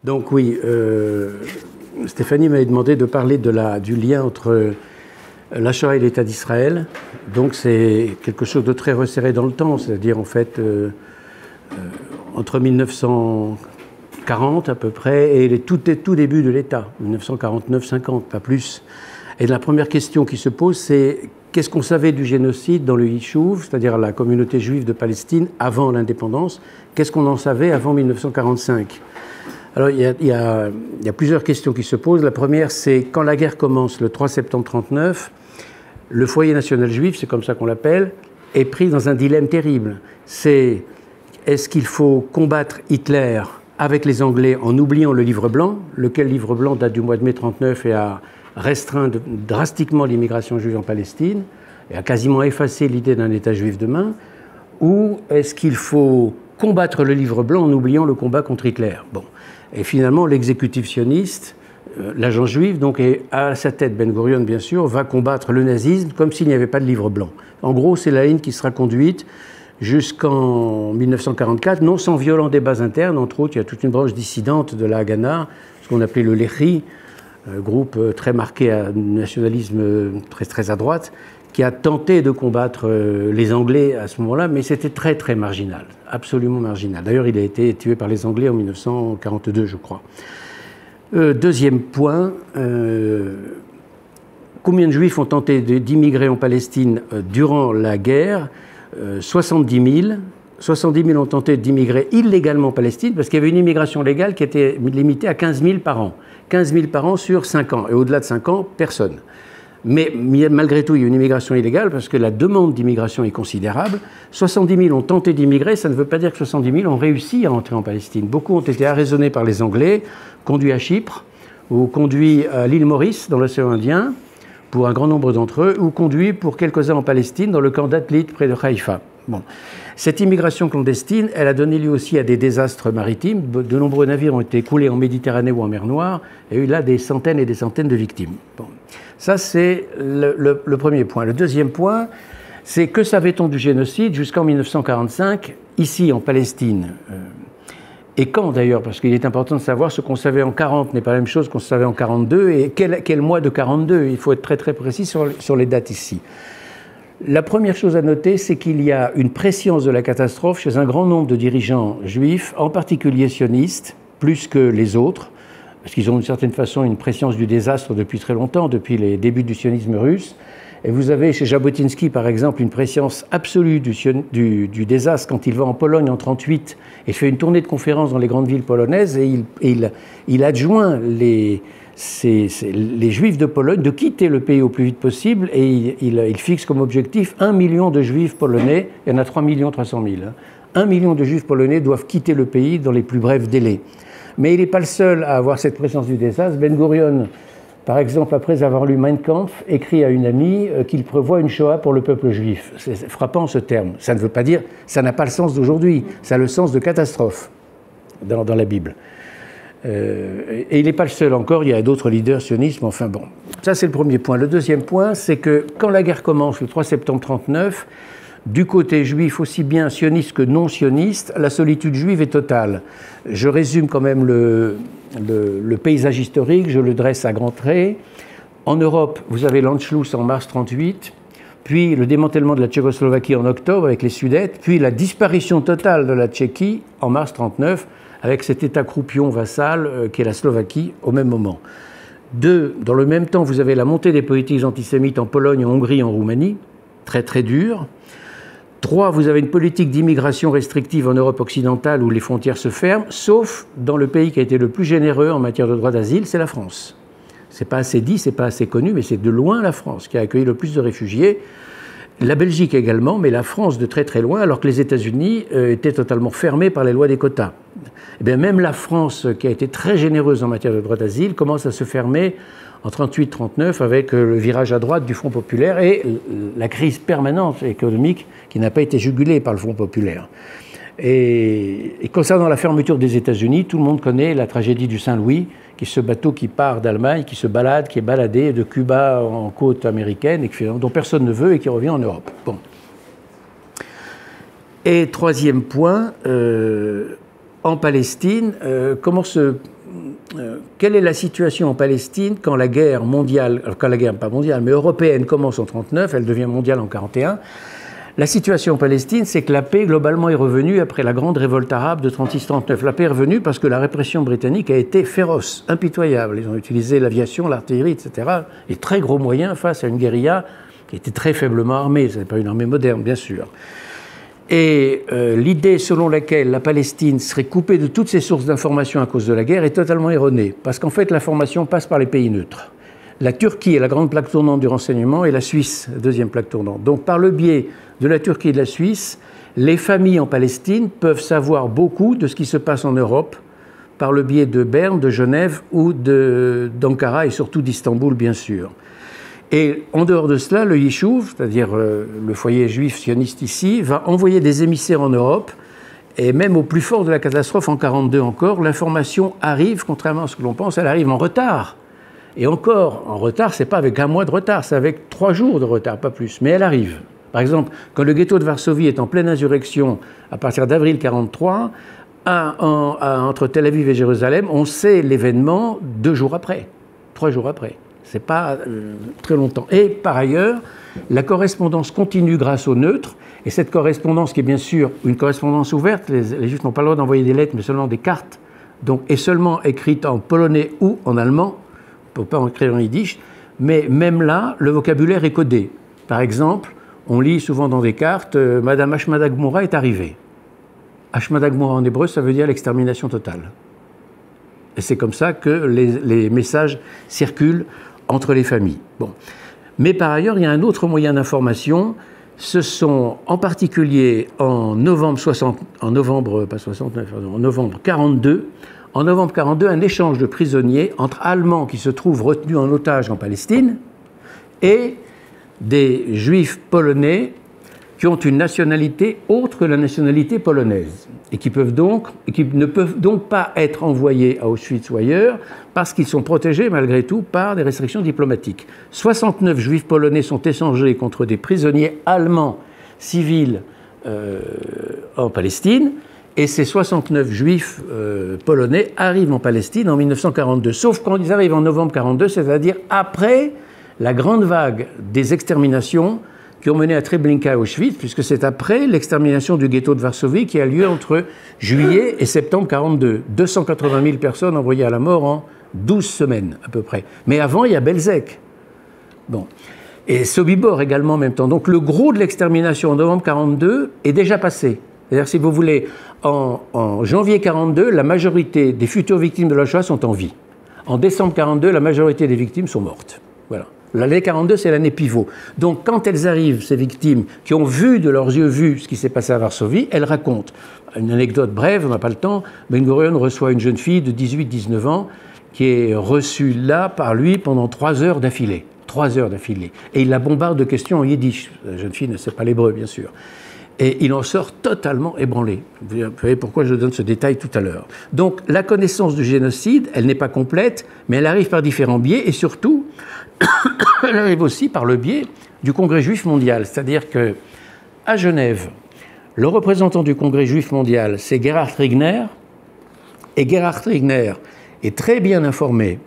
Donc oui, Stéphanie m'avait demandé de parler du lien entre la Shoah et l'État d'Israël. Donc c'est quelque chose de très resserré dans le temps, c'est-à-dire en fait entre 1940 à peu près et les tout début de l'État, 1949-50, pas plus. Et la première question qui se pose, c'est qu'est-ce qu'on savait du génocide dans le Yishuv, c'est-à-dire la communauté juive de Palestine avant l'indépendance? Qu'est-ce qu'on en savait avant 1945? Alors, il y a plusieurs questions qui se posent. La première, c'est quand la guerre commence, le 3 septembre 1939, le foyer national juif, c'est comme ça qu'on l'appelle, est pris dans un dilemme terrible. C'est est-ce qu'il faut combattre Hitler avec les Anglais en oubliant le livre blanc, lequel livre blanc date du mois de mai 1939 et a restreint drastiquement l'immigration juive en Palestine et a quasiment effacé l'idée d'un État juif demain, ou est-ce qu'il faut combattre le livre blanc en oubliant le combat contre Hitler? Bon. Et finalement, l'exécutif sioniste, l'agent juif, donc, et à sa tête Ben-Gurion, bien sûr, va combattre le nazisme comme s'il n'y avait pas de livre blanc. En gros, c'est la ligne qui sera conduite jusqu'en 1944, non sans violents débats internes. Entre autres, il y a toute une branche dissidente de la Haganah, ce qu'on appelait le Lehi, groupe très marqué à nationalisme très, très à droite, qui a tenté de combattre les Anglais à ce moment-là, mais c'était très, très marginal, absolument marginal. D'ailleurs, il a été tué par les Anglais en 1942, je crois. Deuxième point, combien de Juifs ont tenté d'immigrer en Palestine durant la guerre? 70 000. 70 000 ont tenté d'immigrer illégalement en Palestine, parce qu'il y avait une immigration légale qui était limitée à 15 000 par an. 15 000 par an sur 5 ans. Et au-delà de 5 ans, personne. Mais malgré tout, il y a une immigration illégale parce que la demande d'immigration est considérable. 70 000 ont tenté d'immigrer, ça ne veut pas dire que 70 000 ont réussi à entrer en Palestine. Beaucoup ont été arraisonnés par les Anglais, conduits à Chypre, ou conduits à l'île Maurice, dans l'océan Indien, pour un grand nombre d'entre eux, ou conduits pour quelques-uns en Palestine, dans le camp d'Atlit, près de Haïfa. Bon. Cette immigration clandestine, elle a donné lieu aussi à des désastres maritimes. De nombreux navires ont été coulés en Méditerranée ou en mer Noire, et il y a eu là des centaines et des centaines de victimes. Bon. Ça, c'est le premier point. Le deuxième point, c'est que savait-on du génocide jusqu'en 1945, ici en Palestine? Et quand d'ailleurs? Parce qu'il est important de savoir ce qu'on savait en 40 n'est pas la même chose qu'on savait en 42, et quel mois de 42? Il faut être très très précis sur les dates ici. La première chose à noter, c'est qu'il y a une prescience de la catastrophe chez un grand nombre de dirigeants juifs, en particulier sionistes, plus que les autres, parce qu'ils ont d'une certaine façon une prescience du désastre depuis très longtemps, depuis les débuts du sionisme russe. Et vous avez chez Jabotinsky, par exemple, une prescience absolue du désastre quand il va en Pologne en 1938 et fait une tournée de conférences dans les grandes villes polonaises, et il adjoint les Juifs de Pologne de quitter le pays au plus vite possible, et il fixe comme objectif 1 million de Juifs polonais, il y en a 3 300 000, 1 million de Juifs polonais doivent quitter le pays dans les plus brefs délais. Mais il n'est pas le seul à avoir cette présence du désastre. Ben-Gurion, par exemple, après avoir lu Mein Kampf, écrit à une amie qu'il prévoit une Shoah pour le peuple juif. C'est frappant ce terme. Ça ne veut pas dire, ça n'a pas le sens d'aujourd'hui, ça a le sens de catastrophe dans la Bible. Et il n'est pas le seul encore, il y a d'autres leaders sionistes, mais enfin bon. Ça, c'est le premier point. Le deuxième point, c'est que quand la guerre commence, le 3 septembre 1939, du côté juif, aussi bien sioniste que non sioniste, la solitude juive est totale. Je résume quand même le paysage historique, je le dresse à grands traits. En Europe, vous avez l'Anschluss en mars 1938, puis le démantèlement de la Tchécoslovaquie en octobre avec les Sudètes, puis la disparition totale de la Tchéquie en mars 1939, avec cet État croupion vassal qu'est la Slovaquie au même moment. Dans le même temps, vous avez la montée des politiques antisémites en Pologne, en Hongrie, en Roumanie, très très dure. 3, vous avez une politique d'immigration restrictive en Europe occidentale où les frontières se ferment, sauf dans le pays qui a été le plus généreux en matière de droit d'asile, c'est la France. C'est pas assez dit, c'est pas assez connu, mais c'est de loin la France qui a accueilli le plus de réfugiés. La Belgique également, mais la France de très très loin, alors que les États-Unis étaient totalement fermés par les lois des quotas. Et bien même la France, qui a été très généreuse en matière de droit d'asile, commence à se fermer en 1938-1939 avec le virage à droite du Front populaire et la crise permanente économique qui n'a pas été jugulée par le Front populaire. Et concernant la fermeture des États-Unis, tout le monde connaît la tragédie du Saint-Louis, qui est ce bateau qui part d'Allemagne, qui se balade, qui est baladé de Cuba en côte américaine, et dont personne ne veut et qui revient en Europe. Bon. Et troisième point, en Palestine, comment se quelle est la situation en Palestine quand la guerre mondiale, quand la guerre pas mondiale, mais européenne commence en 1939, elle devient mondiale en 1941. La situation en Palestine, c'est que la paix globalement est revenue après la grande révolte arabe de 1936-1939. La paix est revenue parce que la répression britannique a été féroce, impitoyable. Ils ont utilisé l'aviation, l'artillerie, etc. Et très gros moyens face à une guérilla qui était très faiblement armée. Ce n'est pas une armée moderne, bien sûr. Et l'idée selon laquelle la Palestine serait coupée de toutes ses sources d'information à cause de la guerre est totalement erronée, parce qu'en fait l'information passe par les pays neutres. La Turquie est la grande plaque tournante du renseignement et la Suisse, la deuxième plaque tournante. Donc par le biais de la Turquie et de la Suisse, les familles en Palestine peuvent savoir beaucoup de ce qui se passe en Europe par le biais de Berne, de Genève ou d'Ankara et surtout d'Istanbul, bien sûr. Et en dehors de cela, le Yishuv, c'est-à-dire le foyer juif sioniste ici, va envoyer des émissaires en Europe. Et même au plus fort de la catastrophe, en 1942 encore, l'information arrive, contrairement à ce que l'on pense, elle arrive en retard. Et encore, en retard, ce n'est pas avec 1 mois de retard, c'est avec 3 jours de retard, pas plus. Mais elle arrive. Par exemple, quand le ghetto de Varsovie est en pleine insurrection à partir d'avril 1943, entre Tel Aviv et Jérusalem, on sait l'événement 2 jours après, 3 jours après. Ce n'est pas très longtemps. Et par ailleurs, la correspondance continue grâce aux neutres. Et cette correspondance, qui est bien sûr une correspondance ouverte, les Juifs n'ont pas le droit d'envoyer des lettres, mais seulement des cartes, donc, et seulement écrites en polonais ou en allemand, on ne peut pas en écrire en yiddish, mais même là, le vocabulaire est codé. Par exemple, on lit souvent dans des cartes « Madame Ashmada Gmoura est arrivée ». Ashmada Gmoura en hébreu, ça veut dire l'extermination totale. Et c'est comme ça que les messages circulent entre les familles. Bon. Mais par ailleurs, il y a un autre moyen d'information. Ce sont en particulier en novembre 42, en novembre 42, un échange de prisonniers entre Allemands qui se trouvent retenus en otage en Palestine et des Juifs polonais qui ont une nationalité autre que la nationalité polonaise et qui ne peuvent donc pas être envoyés à Auschwitz ou ailleurs parce qu'ils sont protégés malgré tout par des restrictions diplomatiques. 69 Juifs polonais sont échangés contre des prisonniers allemands civils en Palestine et ces 69 Juifs polonais arrivent en Palestine en 1942, sauf quand ils arrivent en novembre 1942, c'est-à-dire après la grande vague des exterminations qui ont mené à Treblinka et Auschwitz, puisque c'est après l'extermination du ghetto de Varsovie qui a lieu entre juillet et septembre 1942. 280 000 personnes envoyées à la mort en 12 semaines, à peu près. Mais avant, il y a Belzec. Bon. Et Sobibor également en même temps. Donc le gros de l'extermination en novembre 1942 est déjà passé. C'est-à-dire, si vous voulez, en janvier 1942, la majorité des futures victimes de la Shoah sont en vie. En décembre 1942, la majorité des victimes sont mortes. Voilà. L'année 1942, c'est l'année pivot. Donc, quand elles arrivent, ces victimes, qui ont vu de leurs yeux vus ce qui s'est passé à Varsovie, elles racontent. Une anecdote brève, on n'a pas le temps. Ben Gurion reçoit une jeune fille de 18-19 ans qui est reçue là par lui pendant 3 heures d'affilée. 3 heures d'affilée. Et il la bombarde de questions en yiddish. La jeune fille ne sait pas l'hébreu, bien sûr. Et il en sort totalement ébranlé. Vous voyez pourquoi je donne ce détail tout à l'heure. Donc, la connaissance du génocide, elle n'est pas complète, mais elle arrive par différents biais, et surtout, elle arrive aussi par le biais du Congrès juif mondial. C'est-à-dire qu'à Genève, le représentant du Congrès juif mondial, c'est Gerhard Rigner, et Gerhard Rigner est très bien informé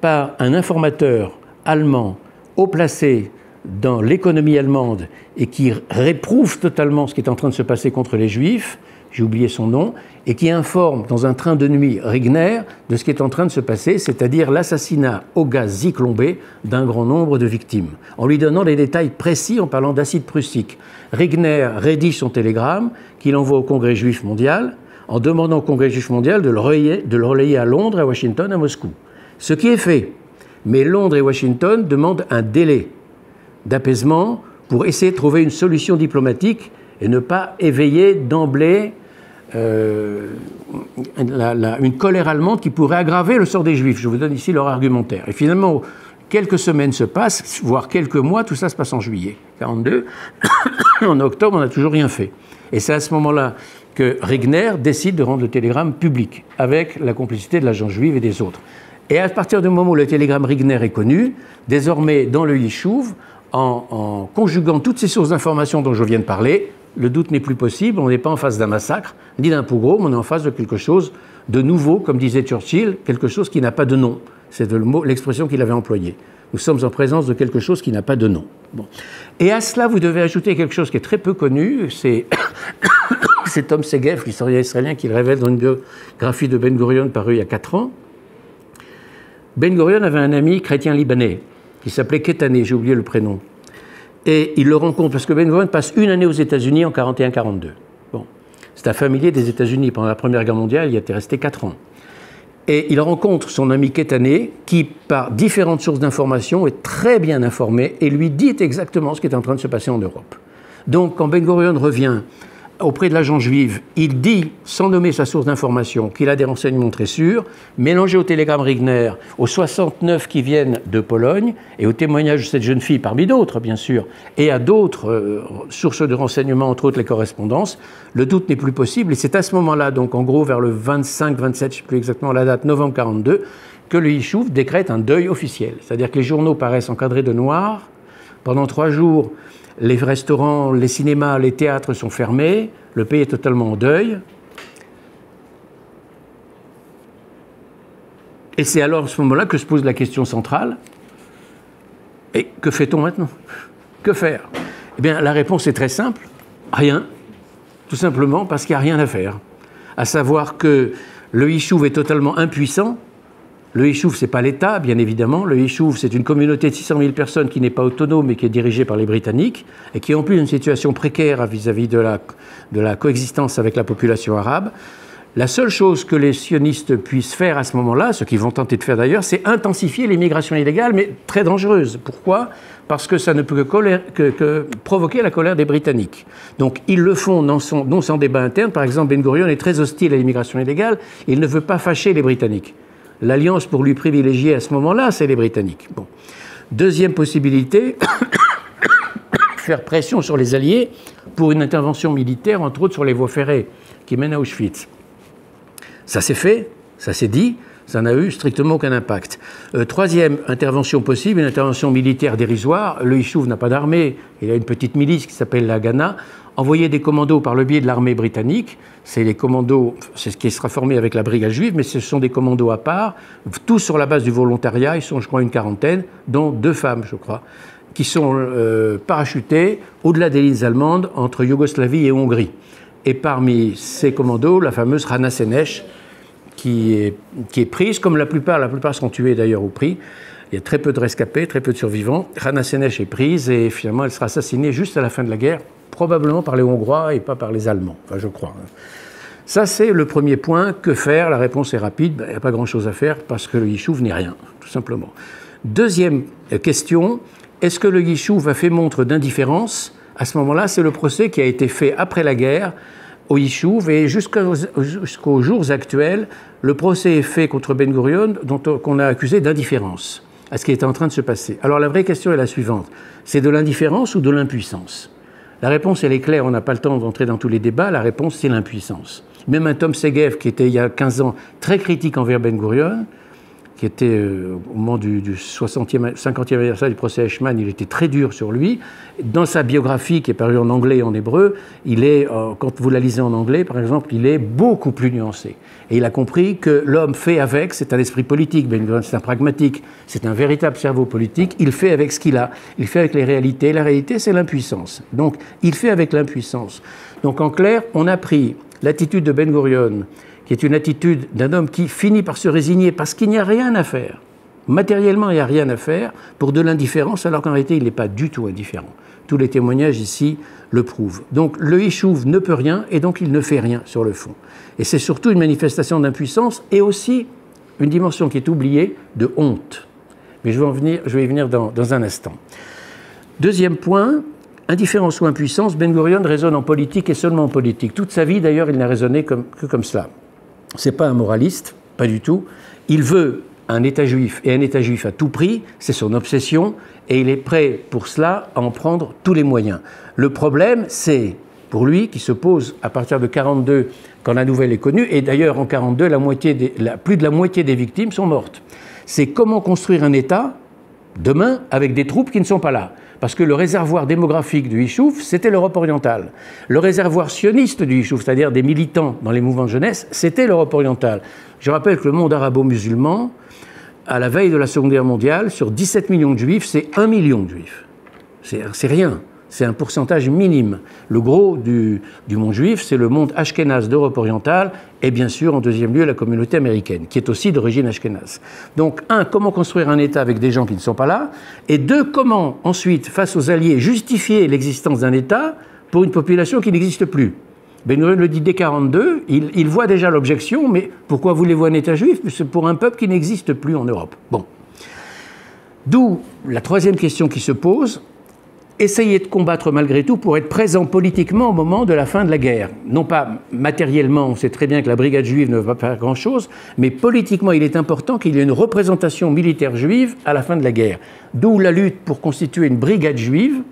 par un informateur allemand haut placé dans l'économie allemande et qui réprouve totalement ce qui est en train de se passer contre les Juifs, j'ai oublié son nom, et qui informe dans un train de nuit Rigner de ce qui est en train de se passer, c'est-à-dire l'assassinat au gaz Zyklon-B d'un grand nombre de victimes, en lui donnant les détails précis en parlant d'acide prussique. Rigner rédige son télégramme qu'il envoie au Congrès juif mondial en demandant au Congrès juif mondial de le relayer à Londres, à Washington, à Moscou. Ce qui est fait. Mais Londres et Washington demandent un délai d'apaisement pour essayer de trouver une solution diplomatique et ne pas éveiller d'emblée une colère allemande qui pourrait aggraver le sort des Juifs. Je vous donne ici leur argumentaire. Et finalement, quelques semaines se passent, voire quelques mois, tout ça se passe en juillet 1942. En octobre, on n'a toujours rien fait. Et c'est à ce moment-là que Rigner décide de rendre le télégramme public, avec la complicité de l'agence juive et des autres. Et à partir du moment où le télégramme Rigner est connu, désormais dans le Yishuv, en conjuguant toutes ces sources d'informations dont je viens de parler, le doute n'est plus possible, on n'est pas en face d'un massacre, ni d'un pogrom, on est en face de quelque chose de nouveau, comme disait Churchill, quelque chose qui n'a pas de nom. C'est l'expression qu'il avait employée. Nous sommes en présence de quelque chose qui n'a pas de nom. Bon. Et à cela, vous devez ajouter quelque chose qui est très peu connu, c'est Tom Segev, l'historien israélien, qui le révèle dans une biographie de Ben Gurion parue il y a 4 ans. Ben Gurion avait un ami chrétien libanais qui s'appelait Ketané, j'ai oublié le prénom. Et il le rencontre parce que Ben Gurion passe une année aux États-Unis en 1941-1942. Bon. C'est un familier des États-Unis pendant la Première Guerre mondiale, il y était resté 4 ans. Et il rencontre son ami Ketané, qui, par différentes sources d'information, est très bien informé et lui dit exactement ce qui est en train de se passer en Europe. Donc, quand Ben Gurion revient auprès de l'agent juive, il dit, sans nommer sa source d'information, qu'il a des renseignements très sûrs, mélangés au télégramme Rigner, aux 69 qui viennent de Pologne, et au témoignage de cette jeune fille, parmi d'autres, bien sûr, et à d'autres sources de renseignements, entre autres les correspondances, le doute n'est plus possible. Et c'est à ce moment-là, donc en gros vers le 25-27, je ne sais plus exactement la date, novembre 42, que le Yishuv décrète un deuil officiel. C'est-à-dire que les journaux paraissent encadrés de noir. Pendant 3 jours, les restaurants, les cinémas, les théâtres sont fermés, le pays est totalement en deuil. Et c'est alors à ce moment-là que se pose la question centrale. Et que fait-on maintenant? Que faire? Eh bien, la réponse est très simple. Rien. Tout simplement parce qu'il n'y a rien à faire. À savoir que le Yishuv est totalement impuissant. Le Yishuv, ce n'est pas l'État, bien évidemment. Le Yishuv, c'est une communauté de 600 000 personnes qui n'est pas autonome mais qui est dirigée par les Britanniques et qui est en plus une situation précaire vis-à-vis de la coexistence avec la population arabe. La seule chose que les sionistes puissent faire à ce moment-là, ce qu'ils vont tenter de faire d'ailleurs, c'est intensifier l'immigration illégale, mais très dangereuse. Pourquoi? Parce que ça ne peut que provoquer la colère des Britanniques. Donc ils le font non sans débat interne. Par exemple, Ben Gurion est très hostile à l'immigration illégale. Il ne veut pas fâcher les Britanniques. L'alliance pour lui privilégier à ce moment-là, c'est les Britanniques. Bon. Deuxième possibilité, faire pression sur les Alliés pour une intervention militaire, entre autres sur les voies ferrées qui mènent à Auschwitz. Ça s'est fait, ça s'est dit, ça n'a eu strictement aucun impact. Troisième intervention possible, une intervention militaire dérisoire. Le Yishuv n'a pas d'armée, il a une petite milice qui s'appelle la Haganah. Envoyer des commandos par le biais de l'armée britannique, c'est les commandos, c'est ce qui sera formé avec la brigade juive, mais ce sont des commandos à part, tous sur la base du volontariat, ils sont je crois une quarantaine, dont 2 femmes je crois, qui sont parachutées au-delà des lignes allemandes entre Yougoslavie et Hongrie. Et parmi ces commandos, la fameuse Hana Senesh, qui est prise, comme la plupart sont tués d'ailleurs au prix. Il y a très peu de rescapés, très peu de survivants. Hana Senesh est prise et finalement elle sera assassinée juste à la fin de la guerre, probablement par les Hongrois et pas par les Allemands, enfin, je crois. Ça, c'est le premier point. Que faire? La réponse est rapide. Il n'y a pas grand-chose à faire parce que le Yishuv n'est rien, tout simplement. Deuxième question, est-ce que le Yishuv a fait montre d'indifférence? À ce moment-là, c'est le procès qui a été fait après la guerre au Yishuv et jusqu'aux jours actuels, le procès est fait contre Ben Gurion qu'on a accusé d'indifférence à ce qui est en train de se passer. Alors la vraie question est la suivante, c'est de l'indifférence ou de l'impuissance? La réponse, elle est claire, on n'a pas le temps d'entrer dans tous les débats, la réponse, c'est l'impuissance. Même un Tom Segev, qui était il y a 15 ans très critique envers Ben Gurion, qui était au moment du 50e anniversaire du procès Eichmann, il était très dur sur lui. Dans sa biographie, qui est parue en anglais et en hébreu, il est, quand vous la lisez en anglais, par exemple, il est beaucoup plus nuancé. Et il a compris que l'homme fait avec, c'est un esprit politique, Ben Gurion, c'est un pragmatique, c'est un véritable cerveau politique, il fait avec ce qu'il a, il fait avec les réalités. La réalité, c'est l'impuissance. Donc, il fait avec l'impuissance. Donc, en clair, on a pris l'attitude de Ben Gurion, qui est une attitude d'un homme qui finit par se résigner parce qu'il n'y a rien à faire. Matériellement, il n'y a rien à faire pour de l'indifférence, alors qu'en réalité, il n'est pas du tout indifférent. Tous les témoignages ici le prouvent. Donc, le Yishuv ne peut rien et donc il ne fait rien sur le fond. Et c'est surtout une manifestation d'impuissance et aussi une dimension qui est oubliée de honte. Mais je vais y venir dans un instant. Deuxième point, indifférence ou impuissance, Ben Gurion raisonne en politique et seulement en politique. Toute sa vie, d'ailleurs, il n'a raisonné que comme cela. Ce n'est pas un moraliste, pas du tout. Il veut un État juif, et un État juif à tout prix, c'est son obsession, et il est prêt pour cela à en prendre tous les moyens. Le problème, c'est, pour lui, qui se pose à partir de 1942, quand la nouvelle est connue, et d'ailleurs en 1942, plus de la moitié des victimes sont mortes. C'est comment construire un État, demain, avec des troupes qui ne sont pas là. Parce que le réservoir démographique du Yishuv, c'était l'Europe orientale. Le réservoir sioniste du Yishuv, c'est-à-dire des militants dans les mouvements de jeunesse, c'était l'Europe orientale. Je rappelle que le monde arabo-musulman, à la veille de la Seconde Guerre mondiale, sur 17 millions de juifs, c'est 1 million de juifs. C'est rien. C'est un pourcentage minime. Le gros du monde juif, c'est le monde ashkénaze d'Europe orientale et bien sûr, en deuxième lieu, la communauté américaine, qui est aussi d'origine ashkénaze. Donc, un, comment construire un État avec des gens qui ne sont pas là, et deux, comment ensuite, face aux alliés, justifier l'existence d'un État pour une population qui n'existe plus. Ben Gurion le dit dès 1942, il voit déjà l'objection, mais pourquoi voulez-vous un État juif? C'est pour un peuple qui n'existe plus en Europe. Bon. D'où la troisième question qui se pose. Essayer de combattre malgré tout pour être présent politiquement au moment de la fin de la guerre. Non pas matériellement, on sait très bien que la brigade juive ne va pas faire grand-chose, mais politiquement, il est important qu'il y ait une représentation militaire juive à la fin de la guerre. D'où la lutte pour constituer une brigade juive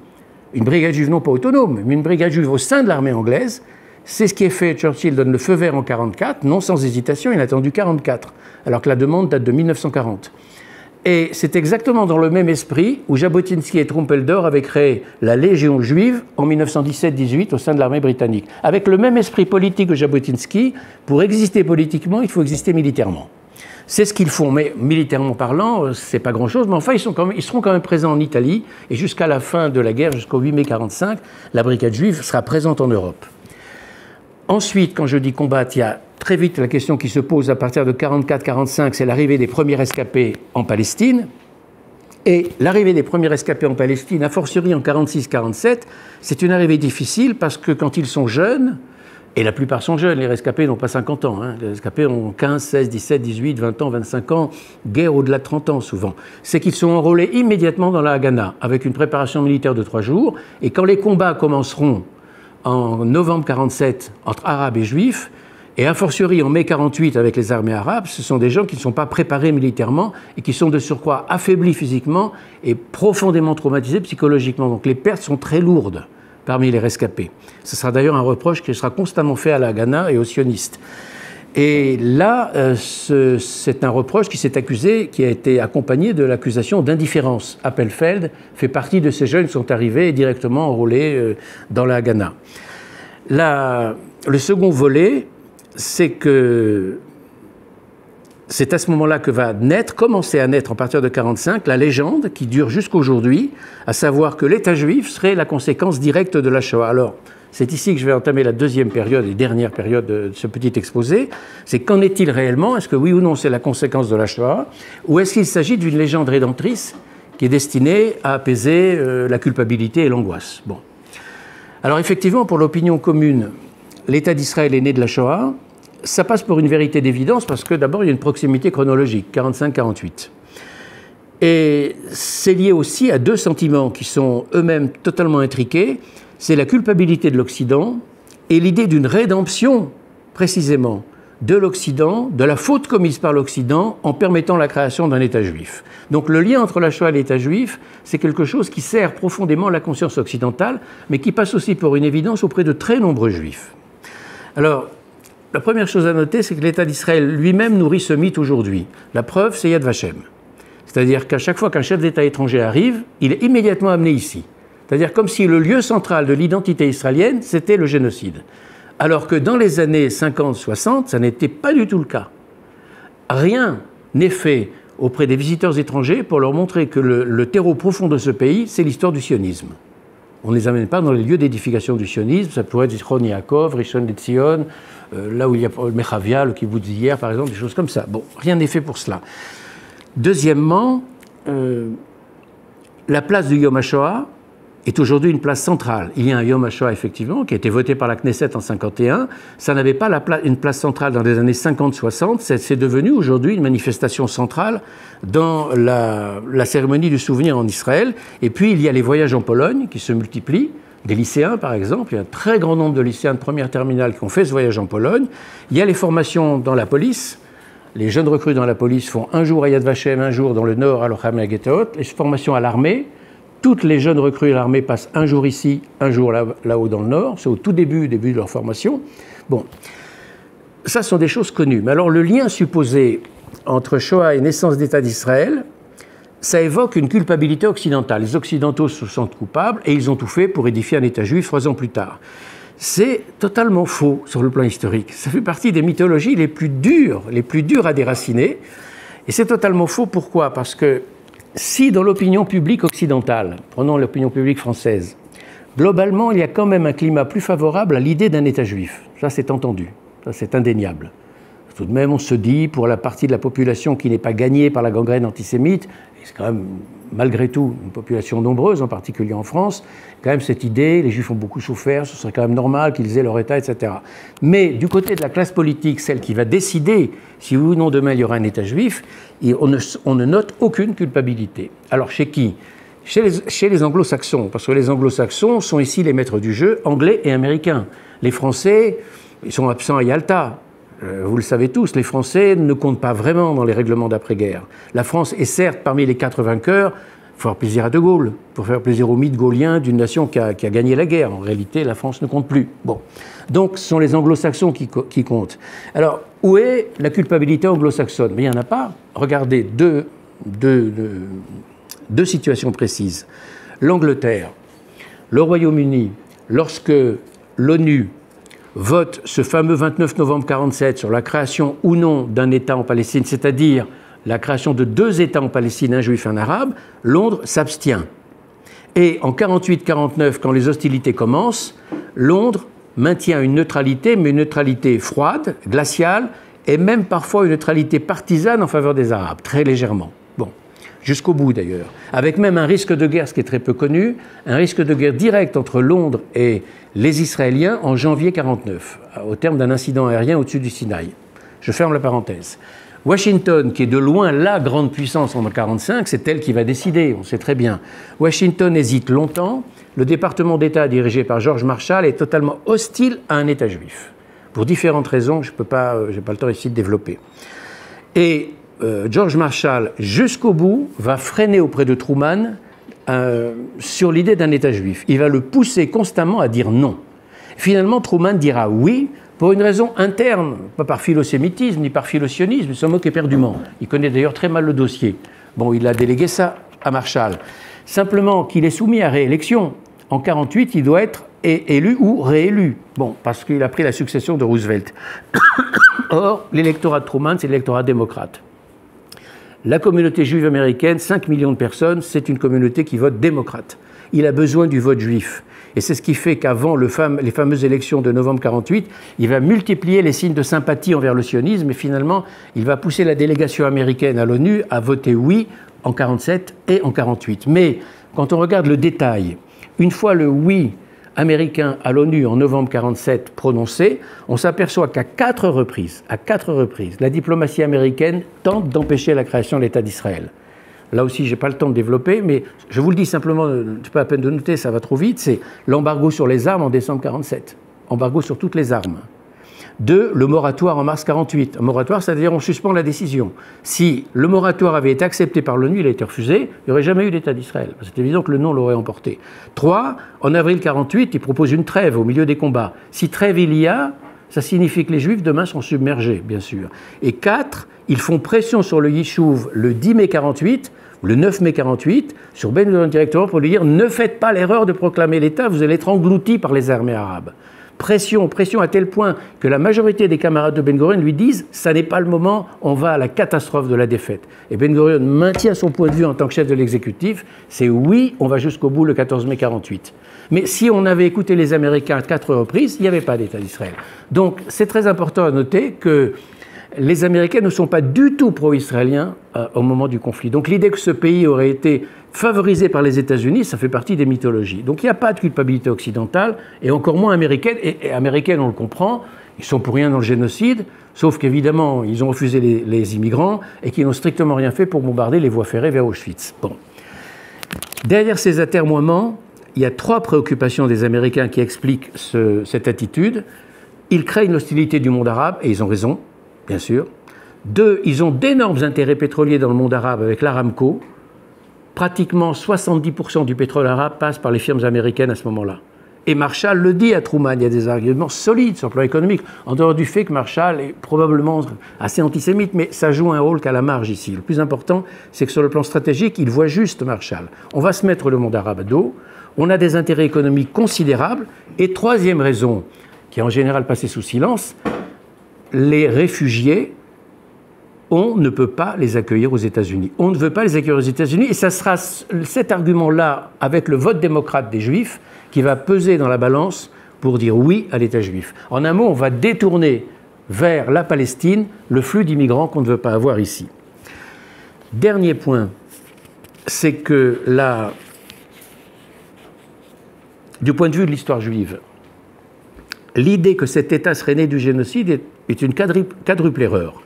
non pas autonome, mais une brigade juive au sein de l'armée anglaise. C'est ce qui est fait. Churchill donne le feu vert en 1944, non sans hésitation, il a attendu 1944, alors que la demande date de 1940. Et c'est exactement dans le même esprit où Jabotinsky et Trumpeldor avaient créé la Légion juive en 1917-18 au sein de l'armée britannique. Avec le même esprit politique que Jabotinsky, pour exister politiquement, il faut exister militairement. C'est ce qu'ils font, mais militairement parlant, c'est pas grand-chose, mais enfin, ils seront quand même présents en Italie, et jusqu'à la fin de la guerre, jusqu'au 8 mai 1945, la brigade juive sera présente en Europe. Ensuite, quand je dis combattre, il y a très vite la question qui se pose à partir de 1944-1945, c'est l'arrivée des premiers rescapés en Palestine. Et l'arrivée des premiers rescapés en Palestine, a fortiori en 1946-1947, c'est une arrivée difficile parce que quand ils sont jeunes, et la plupart sont jeunes, les rescapés n'ont pas 50 ans, hein, les rescapés ont 15, 16, 17, 18, 20 ans, 25 ans, guerre au-delà de 30 ans souvent, c'est qu'ils sont enrôlés immédiatement dans la Haganah, avec une préparation militaire de 3 jours, et quand les combats commenceront en novembre 1947 entre Arabes et Juifs, et a fortiori en mai 1948 avec les armées arabes, ce sont des gens qui ne sont pas préparés militairement et qui sont de surcroît affaiblis physiquement et profondément traumatisés psychologiquement. Donc les pertes sont très lourdes parmi les rescapés. Ce sera d'ailleurs un reproche qui sera constamment fait à la Haganah et aux sionistes. Et là, c'est un reproche qui s'est accusé, qui a été accompagné de l'accusation d'indifférence. Appelfeld fait partie de ces jeunes qui sont arrivés et directement enrôlés dans la Haganah. Le second volet, c'est que c'est à ce moment-là que va commencer à naître, à partir de 1945, la légende qui dure jusqu'aujourd'hui, à savoir que l'État juif serait la conséquence directe de la Shoah. Alors, c'est ici que je vais entamer la deuxième période et dernière période de ce petit exposé. C'est qu'en est-il réellement? Est-ce que oui ou non c'est la conséquence de la Shoah? Ou est-ce qu'il s'agit d'une légende rédemptrice qui est destinée à apaiser la culpabilité et l'angoisse? Bon. Alors effectivement, pour l'opinion commune, l'État d'Israël est né de la Shoah. Ça passe pour une vérité d'évidence parce que d'abord il y a une proximité chronologique, 45-48. Et c'est lié aussi à deux sentiments qui sont eux-mêmes totalement intriqués. C'est la culpabilité de l'Occident et l'idée d'une rédemption, précisément, de l'Occident, de la faute commise par l'Occident en permettant la création d'un État juif. Donc le lien entre la Shoah et l'État juif, c'est quelque chose qui sert profondément la conscience occidentale, mais qui passe aussi pour une évidence auprès de très nombreux juifs. Alors, la première chose à noter, c'est que l'État d'Israël lui-même nourrit ce mythe aujourd'hui. La preuve, c'est Yad Vashem. C'est-à-dire qu'à chaque fois qu'un chef d'État étranger arrive, il est immédiatement amené ici. C'est-à-dire comme si le lieu central de l'identité israélienne, c'était le génocide. Alors que dans les années 50-60, ça n'était pas du tout le cas. Rien n'est fait auprès des visiteurs étrangers pour leur montrer que le terreau profond de ce pays, c'est l'histoire du sionisme. On ne les amène pas dans les lieux d'édification du sionisme, ça pourrait être Zichron Yaakov, Rishon LeZion, là où il y a le Mechavia, le kibbutz d'hier, par exemple, des choses comme ça. Bon, rien n'est fait pour cela. Deuxièmement, la place du Yom HaShoah est aujourd'hui une place centrale. Il y a un Yom HaShoah, effectivement, qui a été voté par la Knesset en 1951. Ça n'avait pas une place centrale dans les années 50-60. C'est devenu aujourd'hui une manifestation centrale dans la cérémonie du souvenir en Israël. Et puis, il y a les voyages en Pologne qui se multiplient. Des lycéens, par exemple. Il y a un très grand nombre de lycéens de première terminale qui ont fait ce voyage en Pologne. Il y a les formations dans la police. Les jeunes recrues dans la police font un jour à Yad Vashem, un jour dans le nord à Lochem et à Getaot. Les formations à l'armée. Toutes les jeunes recrues à l'armée passent un jour ici, un jour là-haut dans le nord. C'est au tout début de leur formation. Bon, ça sont des choses connues. Mais alors le lien supposé entre Shoah et naissance d'État d'Israël, ça évoque une culpabilité occidentale. Les Occidentaux se sentent coupables et ils ont tout fait pour édifier un État juif 3 ans plus tard. C'est totalement faux sur le plan historique. Ça fait partie des mythologies les plus dures à déraciner. Et c'est totalement faux. Pourquoi? Parce que si dans l'opinion publique occidentale, prenons l'opinion publique française, globalement, il y a quand même un climat plus favorable à l'idée d'un État juif. Ça, c'est entendu. Ça, c'est indéniable. Tout de même, on se dit, pour la partie de la population qui n'est pas gagnée par la gangrène antisémite, c'est quand même, malgré tout, une population nombreuse, en particulier en France, quand même cette idée, les Juifs ont beaucoup souffert, ce serait quand même normal qu'ils aient leur État, etc. Mais du côté de la classe politique, celle qui va décider si oui ou non demain il y aura un État juif, on ne note aucune culpabilité. Alors chez qui? Chez les anglo-saxons, parce que les anglo-saxons sont ici les maîtres du jeu, anglais et américains. Les Français, ils sont absents à Yalta. Vous le savez tous, les Français ne comptent pas vraiment dans les règlements d'après-guerre. La France est certes parmi les 4 vainqueurs, pour faire plaisir à De Gaulle, pour faire plaisir au mythe gaulien d'une nation qui a gagné la guerre. En réalité, la France ne compte plus. Bon. Donc, ce sont les anglo-saxons qui comptent. Alors, où est la culpabilité anglo-saxonne? Mais il n'y en a pas. Regardez deux situations précises. L'Angleterre, le Royaume-Uni, lorsque l'ONU vote ce fameux 29 novembre 1947 sur la création ou non d'un État en Palestine, c'est-à-dire la création de 2 États en Palestine, un juif et un arabe, Londres s'abstient. Et en 1948-1949, quand les hostilités commencent, Londres maintient une neutralité, mais une neutralité froide, glaciale, et même parfois une neutralité partisane en faveur des Arabes, très légèrement. Bon, jusqu'au bout d'ailleurs. Avec même un risque de guerre, ce qui est très peu connu, un risque de guerre direct entre Londres et les Israéliens en janvier 1949, au terme d'un incident aérien au-dessus du Sinaï. Je ferme la parenthèse. Washington, qui est de loin la grande puissance en 1945, c'est elle qui va décider, on sait très bien. Washington hésite longtemps. Le département d'État dirigé par George Marshall est totalement hostile à un État juif, pour différentes raisons que je n'ai pas le temps ici de développer. Et George Marshall, jusqu'au bout, va freiner auprès de Truman sur l'idée d'un État juif. Il va le pousser constamment à dire non. Finalement, Truman dira oui, pour une raison interne, pas par philosémitisme ni par philosionisme, il se moque éperdument. Il connaît d'ailleurs très mal le dossier. Bon, il a délégué ça à Marshall. Simplement qu'il est soumis à réélection. En 1948, il doit être élu ou réélu. Bon, parce qu'il a pris la succession de Roosevelt. Or, l'électorat de Truman, c'est l'électorat démocrate. La communauté juive américaine, 5 millions de personnes, c'est une communauté qui vote démocrate. Il a besoin du vote juif. Et c'est ce qui fait qu'avant les fameuses élections de novembre 1948, il va multiplier les signes de sympathie envers le sionisme et finalement, il va pousser la délégation américaine à l'ONU à voter oui en 1947 et en 1948. Mais quand on regarde le détail, une fois le oui américain à l'ONU en novembre 1947 prononcé, on s'aperçoit qu'à 4 reprises, la diplomatie américaine tente d'empêcher la création de l'État d'Israël. Là aussi, je n'ai pas le temps de développer, mais je vous le dis simplement, c'est pas la peine de noter, ça va trop vite, c'est l'embargo sur les armes en décembre 1947. Embargo sur toutes les armes. 2, le moratoire en mars 1948. Un moratoire, c'est-à-dire on suspend la décision. Si le moratoire avait été accepté par l'ONU, il a été refusé, il n'y aurait jamais eu d'État d'Israël. C'est évident que le non l'aurait emporté. 3, en avril 1948, il propose une trêve au milieu des combats. Si trêve il y a, ça signifie que les Juifs demain sont submergés, bien sûr. Et 4, ils font pression sur le Yishuv le 10 mai 1948, ou le 9 mai 1948, sur Ben Gurion directement pour lui dire « Ne faites pas l'erreur de proclamer l'État, vous allez être engloutis par les armées arabes ». Pression à tel point que la majorité des camarades de Ben Gurion lui disent « Ça n'est pas le moment, on va à la catastrophe de la défaite ». Et Ben Gurion maintient son point de vue en tant que chef de l'exécutif, c'est « Oui, on va jusqu'au bout le 14 mai 1948 ». Mais si on avait écouté les Américains à 4 reprises, il n'y avait pas d'État d'Israël. Donc c'est très important à noter que les Américains ne sont pas du tout pro-israéliens au moment du conflit. Donc l'idée que ce pays aurait été favorisé par les États-Unis, ça fait partie des mythologies. Donc il n'y a pas de culpabilité occidentale, et encore moins américaine. Et américaine, on le comprend, ils sont pour rien dans le génocide, sauf qu'évidemment, ils ont refusé les immigrants et qu'ils n'ont strictement rien fait pour bombarder les voies ferrées vers Auschwitz. Bon. Derrière ces atermoiements, il y a 3 préoccupations des Américains qui expliquent cette attitude. Ils craignent l'hostilité du monde arabe, et ils ont raison, bien sûr. 2, ils ont d'énormes intérêts pétroliers dans le monde arabe avec l'Aramco. Pratiquement 70% du pétrole arabe passe par les firmes américaines à ce moment-là. Et Marshall le dit à Truman, il y a des arguments solides sur le plan économique, en dehors du fait que Marshall est probablement assez antisémite, mais ça joue un rôle qu'à la marge ici. Le plus important, c'est que sur le plan stratégique, il voit juste Marshall. On va se mettre le monde arabe à dos, on a des intérêts économiques considérables, et troisième raison, qui est en général passée sous silence, les réfugiés, on ne peut pas les accueillir aux États-Unis. On ne veut pas les accueillir aux États-Unis, et ça sera cet argument-là, avec le vote démocrate des Juifs, qui va peser dans la balance pour dire oui à l'État juif. En un mot, on va détourner vers la Palestine le flux d'immigrants qu'on ne veut pas avoir ici. Dernier point, c'est que du point de vue de l'histoire juive, l'idée que cet État serait né du génocide est une quadruple erreur.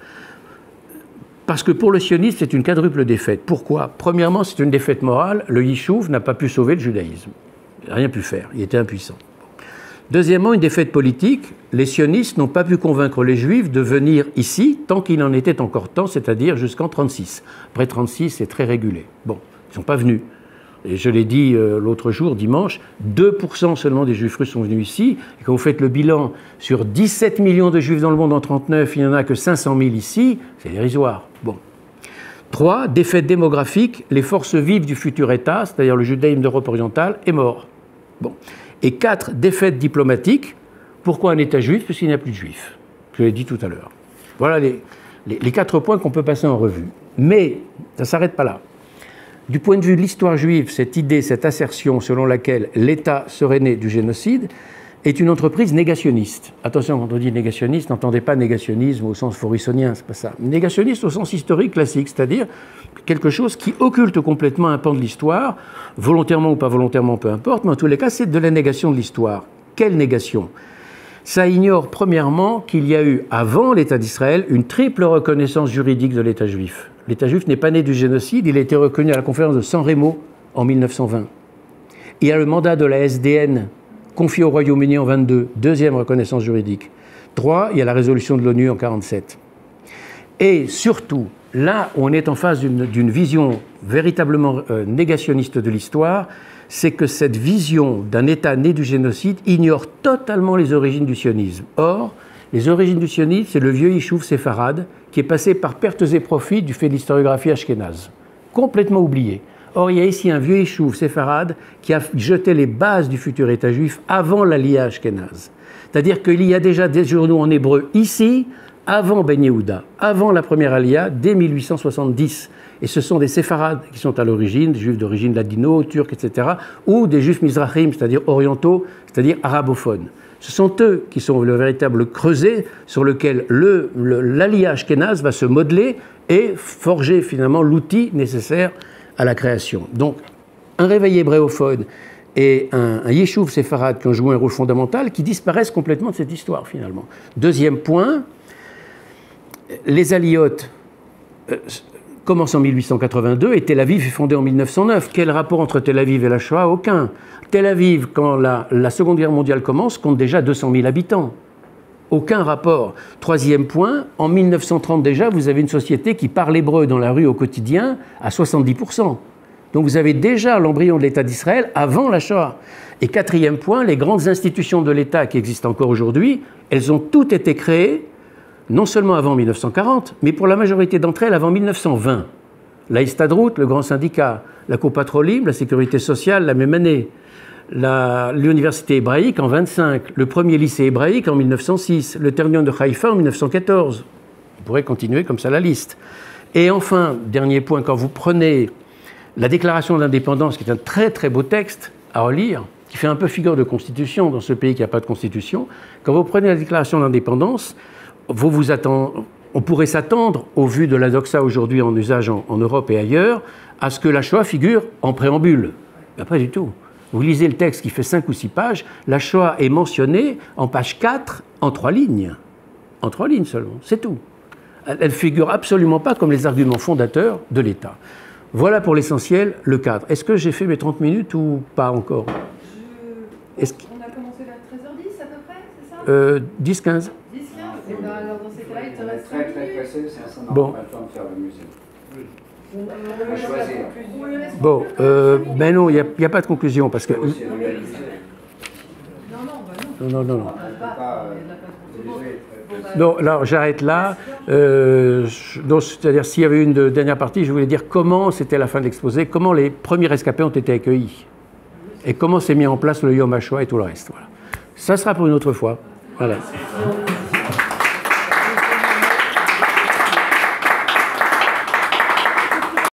Parce que pour le sionisme, c'est une quadruple défaite. Pourquoi? Premièrement, c'est une défaite morale. Le Yishuv n'a pas pu sauver le judaïsme. Il n'a rien pu faire. Il était impuissant. Deuxièmement, une défaite politique. Les sionistes n'ont pas pu convaincre les Juifs de venir ici tant qu'il en était encore temps, c'est-à-dire jusqu'en 1936. Après 1936, c'est très régulé. Bon, ils ne sont pas venus. Et je l'ai dit l'autre jour, dimanche, 2% seulement des Juifs russes sont venus ici. Et quand vous faites le bilan sur 17 millions de Juifs dans le monde en 1939, il n'y en a que 500 000 ici, c'est dérisoire. Bon. 3, défaite démographique, les forces vives du futur État, c'est-à-dire le judaïsme d'Europe orientale, est mort. Bon. Et 4, défaite diplomatique. Pourquoi un État juif? Parce qu'il n'y a plus de Juifs. Je l'ai dit tout à l'heure. Voilà les 4 points qu'on peut passer en revue. Mais ça ne s'arrête pas là. Du point de vue de l'histoire juive, cette idée, cette assertion selon laquelle l'État serait né du génocide est une entreprise négationniste. Attention, quand on dit négationniste, n'entendez pas négationnisme au sens forissonien, c'est pas ça. Négationniste au sens historique classique, c'est-à-dire quelque chose qui occulte complètement un pan de l'histoire, volontairement ou pas volontairement, peu importe, mais en tous les cas, c'est de la négation de l'histoire. Quelle négation? Ça ignore premièrement qu'il y a eu, avant l'État d'Israël, une triple reconnaissance juridique de l'État juif. L'État juif n'est pas né du génocide, il a été reconnu à la conférence de San Remo en 1920. Il y a le mandat de la SDN confié au Royaume-Uni en 1922, deuxième reconnaissance juridique. 3, il y a la résolution de l'ONU en 1947. Et surtout, là où on est en face d'une vision véritablement négationniste de l'histoire, c'est que cette vision d'un État né du génocide ignore totalement les origines du sionisme. Or, les origines du sionisme, c'est le vieux Yishuv séfarade qui est passé par pertes et profits du fait de l'historiographie ashkénaze. Complètement oublié. Or, il y a ici un vieux Yishuv séfarade qui a jeté les bases du futur État juif avant l'Aliyah ashkénaze. C'est-à-dire qu'il y a déjà des journaux en hébreu ici, avant Ben Yehuda, avant la première Aliyah, dès 1870. Et ce sont des séfarades qui sont à l'origine, des juifs d'origine ladino, turcs, etc., ou des juifs mizrahim, c'est-à-dire orientaux, c'est-à-dire arabophones. Ce sont eux qui sont le véritable creuset sur lequel l'Aliyah ashkénaze va se modeler et forger finalement l'outil nécessaire à la création. Donc, un réveil hébréophone et un Yishuv séfarade qui ont joué un rôle fondamental qui disparaissent complètement de cette histoire finalement. Deuxième point, les Aliotes commencent en 1882 et Tel Aviv est fondée en 1909. Quel rapport entre Tel Aviv et la Shoah? Aucun. Tel Aviv, quand la Seconde Guerre mondiale commence, compte déjà 200 000 habitants. Aucun rapport. Troisième point, en 1930 déjà, vous avez une société qui parle hébreu dans la rue au quotidien à 70%. Donc vous avez déjà l'embryon de l'État d'Israël avant la Shoah. Et quatrième point, les grandes institutions de l'État qui existent encore aujourd'hui, elles ont toutes été créées non seulement avant 1940, mais pour la majorité d'entre elles avant 1920. La Histadrout, le grand syndicat, la Copatrolim, la sécurité sociale la même année, l'université hébraïque en 1925, le premier lycée hébraïque en 1906, le Ternion de Haïfa en 1914. On pourrait continuer comme ça la liste. Et enfin, dernier point, quand vous prenez la déclaration d'indépendance, qui est un très très beau texte à relire, qui fait un peu figure de constitution dans ce pays qui n'a pas de constitution, quand vous prenez la déclaration d'indépendance, on pourrait s'attendre, au vu de la doxa aujourd'hui en usage en Europe et ailleurs, à ce que la Shoah figure en préambule. Mais pas du tout. Vous lisez le texte qui fait 5 ou 6 pages, la Shoah est mentionnée en page 4 en 3 lignes. En 3 lignes seulement, c'est tout. Elle ne figure absolument pas comme les arguments fondateurs de l'État. Voilà pour l'essentiel, le cadre. Est-ce que j'ai fait mes 30 minutes ou pas encore? On a commencé vers 13h10 à peu près, c'est ça 10-15. Alors dans ces cas-là, il te reste très très pressé, ça n'a Bon. pas le temps de faire le musée. On va choisir. Bon, ben non, il n'y a pas de conclusion parce que non, non. Pas, Non, alors j'arrête là. Donc, c'est-à-dire, s'il y avait une dernière partie, je voulais dire comment c'était la fin de l'exposé, comment les premiers rescapés ont été accueillis et comment s'est mis en place le Yom HaShoah et tout le reste. Voilà. Ça sera pour une autre fois. Voilà.